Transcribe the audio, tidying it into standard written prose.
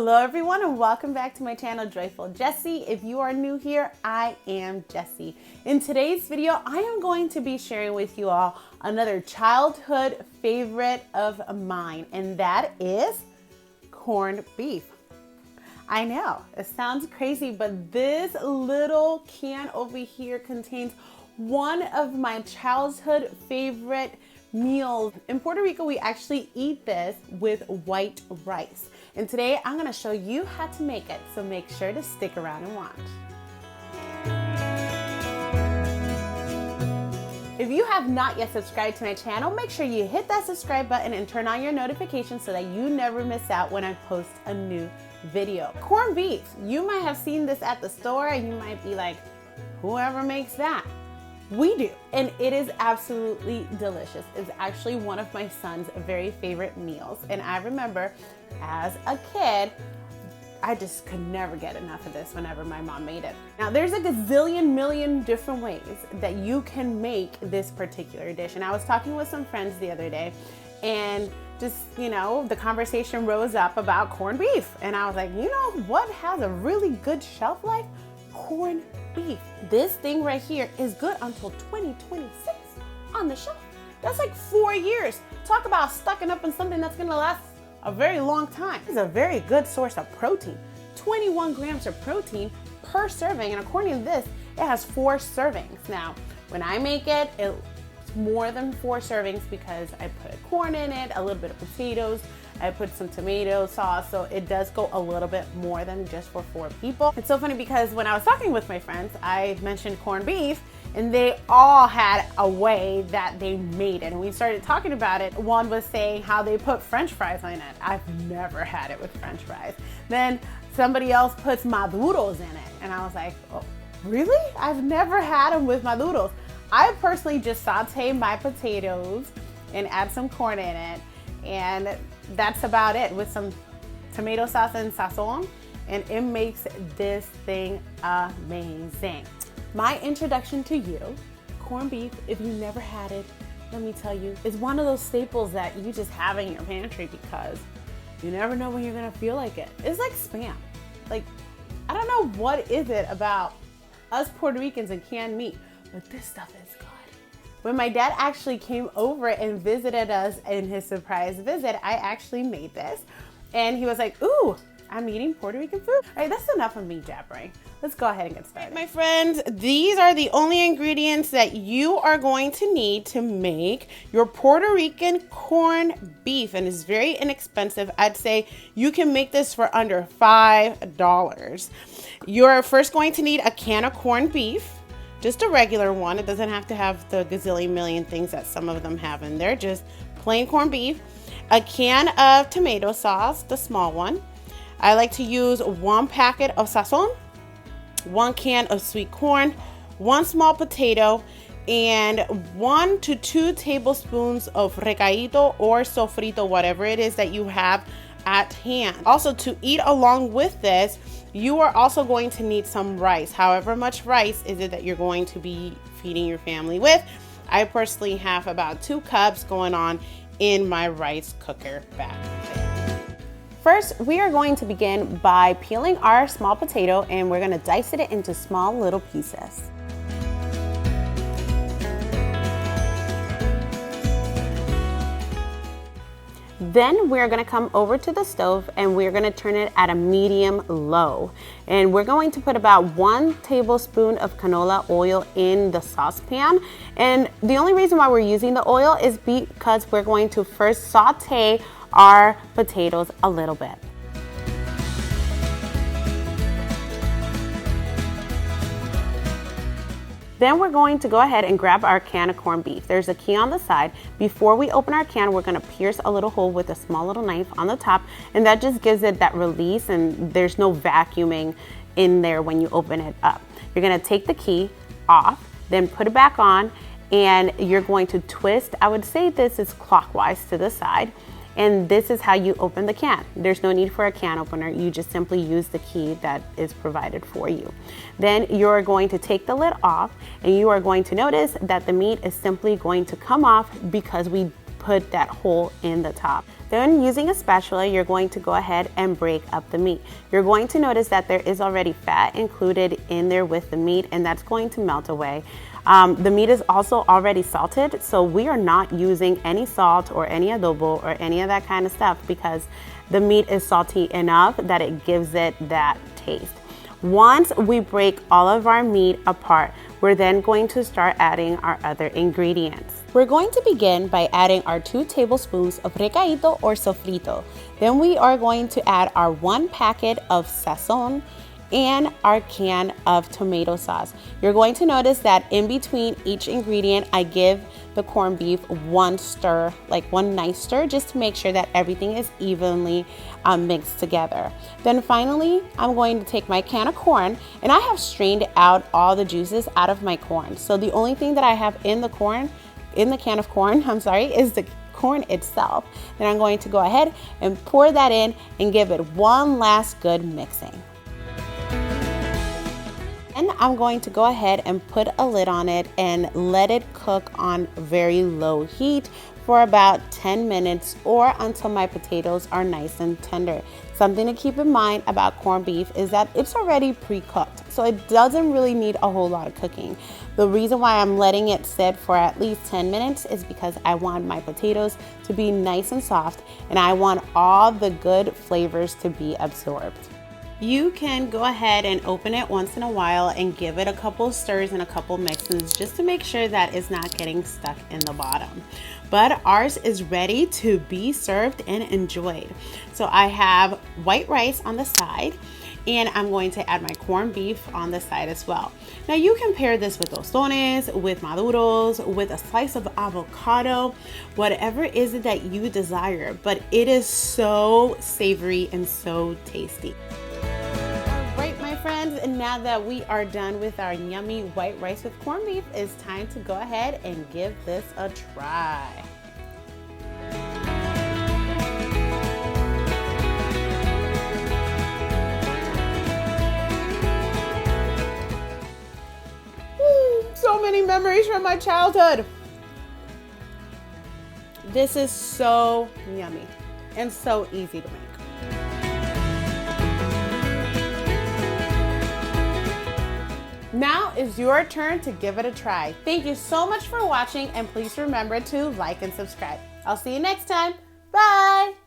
Hello everyone and welcome back to my channel, Joyful Jessie. If you are new here, I am Jessie. In today's video, I am going to be sharing with you all another childhood favorite of mine, and that is corned beef. I know, it sounds crazy, but this little can over here contains one of my childhood favorite meals. In Puerto Rico, we actually eat this with white rice. And today I'm gonna show you how to make it, so make sure to stick around and watch. If you have not yet subscribed to my channel, make sure you hit that subscribe button and turn on your notifications so that you never miss out when I post a new video. Corned beef, you might have seen this at the store and you might be like, whoever makes that? We do, and it is absolutely delicious. It's actually one of my son's very favorite meals, and I remember as a kid, I just could never get enough of this whenever my mom made it. Now, there's a gazillion million different ways that you can make this particular dish, and I was talking with some friends the other day, and just, you know, the conversation rose up about corned beef, and I was like, you know what has a really good shelf life? Corned beef. This thing right here is good until 2026 on the shelf. That's like 4 years. Talk about stocking up on something that's gonna last a very long time. It's a very good source of protein. 21 grams of protein per serving, and according to this, it has 4 servings. Now, when I make it, it's more than 4 servings because I put corn in it, a little bit of potatoes, I put some tomato sauce, so it does go a little bit more than just for 4 people. It's so funny because when I was talking with my friends, I mentioned corned beef, and they all had a way that they made it. And we started talking about it. One was saying how they put French fries on it. I've never had it with French fries. Then somebody else puts maduros in it. And I was like, oh, really? I've never had them with maduros. I personally just saute my potatoes and add some corn in it. And that's about it, with some tomato sauce and sazon, and it makes this thing amazing. My introduction to you, corned beef, if you never had it, let me tell you, is one of those staples that you just have in your pantry because you never know when you're gonna feel like it. It's like Spam. Like, I don't know what is it about us Puerto Ricans and canned meat, but this stuff is good. When my dad actually came over and visited us in his surprise visit, I actually made this. And he was like, ooh, I'm eating Puerto Rican food. All right, that's enough of me jabbering. Let's go ahead and get started. My friends, these are the only ingredients that you are going to need to make your Puerto Rican corned beef. And it's very inexpensive. I'd say you can make this for under $5. You're first going to need a can of corned beef. Just a regular one. It doesn't have to have the gazillion million things that some of them have in there. Just plain corned beef. A can of tomato sauce, the small one. I like to use 1 packet of sazon, 1 can of sweet corn, 1 small potato, and 1 to 2 tablespoons of recaito or sofrito, whatever it is that you have at hand. Also, to eat along with this, you are also going to need some rice. However much rice is it that you're going to be feeding your family with. I personally have about 2 cups going on in my rice cooker bag. First, we are going to begin by peeling our small potato, and we're gonna dice it into small little pieces. Then we're gonna come over to the stove and we're gonna turn it at a medium low. And we're going to put about 1 tablespoon of canola oil in the saucepan. And the only reason why we're using the oil is because we're going to first saute our potatoes a little bit. Then we're going to go ahead and grab our can of corned beef. There's a key on the side. Before we open our can, we're gonna pierce a little hole with a small little knife on the top, and that just gives it that release, and there's no vacuuming in there when you open it up. You're gonna take the key off, then put it back on, and you're going to twist. I would say this is clockwise to the side. And this is how you open the can. There's no need for a can opener. You just simply use the key that is provided for you. Then you're going to take the lid off, and you are going to notice that the meat is simply going to come off because we put that hole in the top. Then using a spatula, you're going to go ahead and break up the meat. You're going to notice that there is already fat included in there with the meat, and that's going to melt away. The meat is also already salted, so we are not using any salt or any adobo or any of that kind of stuff because the meat is salty enough that it gives it that taste. Once we break all of our meat apart, we're then going to start adding our other ingredients. We're going to begin by adding our 2 tablespoons of recaito or sofrito. Then we are going to add our 1 packet of sazon and our can of tomato sauce. You're going to notice that in between each ingredient, I give the corned beef 1 stir, like 1 nice stir, just to make sure that everything is evenly mixed together. Then finally, I'm going to take my can of corn, and I have strained out all the juices out of my corn. So the only thing that I have in the can of corn, is the corn itself. Then I'm going to go ahead and pour that in and give it one last good mixing. And I'm going to go ahead and put a lid on it and let it cook on very low heat for about 10 minutes or until my potatoes are nice and tender. Something to keep in mind about corned beef is that it's already pre-cooked, so it doesn't really need a whole lot of cooking. The reason why I'm letting it sit for at least 10 minutes is because I want my potatoes to be nice and soft, and I want all the good flavors to be absorbed. You can go ahead and open it once in a while and give it a couple stirs and a couple mixes just to make sure that it's not getting stuck in the bottom. But ours is ready to be served and enjoyed. So I have white rice on the side, and I'm going to add my corned beef on the side as well. Now you can pair this with tostones, with maduros, with a slice of avocado, whatever is it that you desire, but it is so savory and so tasty. Friends, and now that we are done with our yummy white rice with corned beef, it's time to go ahead and give this a try. So many memories from my childhood. This is so yummy and so easy to make. Now is your turn to give it a try. Thank you so much for watching, and please remember to like and subscribe. I'll see you next time. Bye!